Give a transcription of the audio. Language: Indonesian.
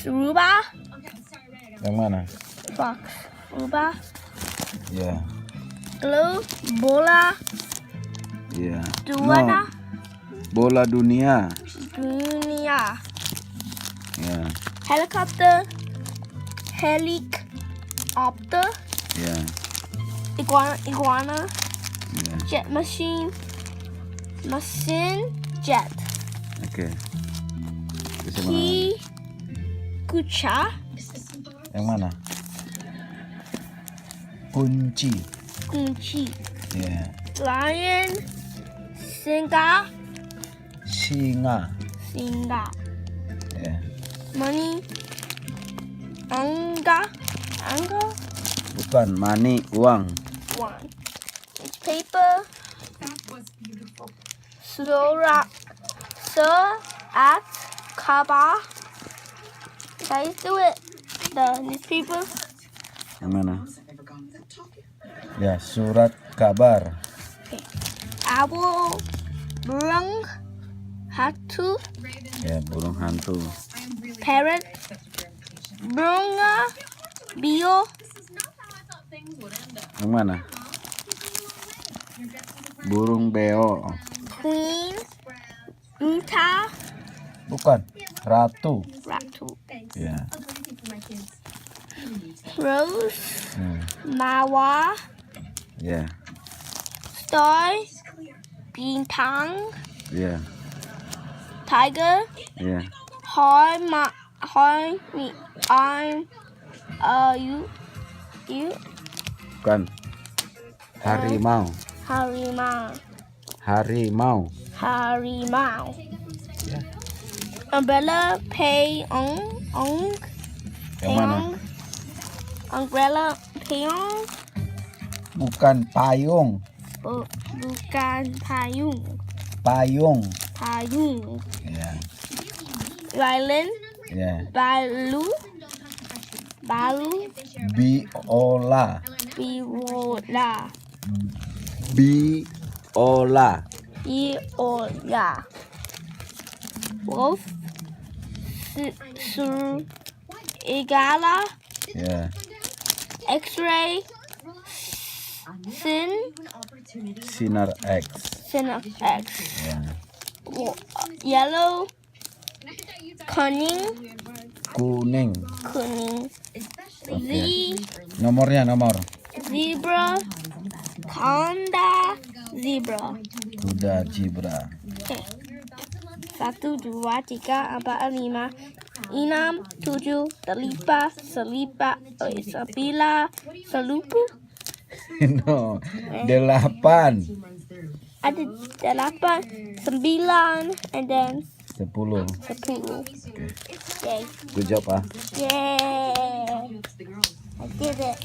rubah. Yang mana? Fox, rubah. Ya. Glue, bola. Ya. Duana. Bola dunia. Dunia. Ya. Helicopter. Helicopter. Ya. Iguana. Ya. Jet machine. Mesin jet. Oke. Terus yang mana? Kuca. Yang mana? Kunci. Kunci. Ya. Lion. Singa. Singa. Singa. Ya. Money. Angga. Bukan money, uang. One. It's paper. Surat kabar. Guys, do it. The newspaper. Yang mana? Ya, surat kabar. Okay. Owl. Burung. Hatu. Ya, burung hantu. Parrot. Bunga. Bio. Yang mana? Burung beo. Queen. Unta. Bukan, ratu. Ratu. Ya. Rose. Hmm. Mawar. Ya. Star. Bintang. Ya. Tiger. Ya. You. Bukan. Harimau. Harimau. Ya. Umbrella. Yang mana? Umbrella. Payong. Bukan payung. Bukan payung. Payung. Ya. Violin. Ya. Balu. Biola. Biola. Biola. Wolf. Igala. Ya. X-ray. Sinar X. X. Ya. Yellow. Kuning. Oke. Nomor. Zebra. Panda. Zebra. Kuda zebra. Okay. 1, 2, 3, 4, 5, 6, 7, 8, 9, 10. No. 8. Ada 8, 9, and then 10. 10. Oke. Yay. Good job, ah. Yay. I did it.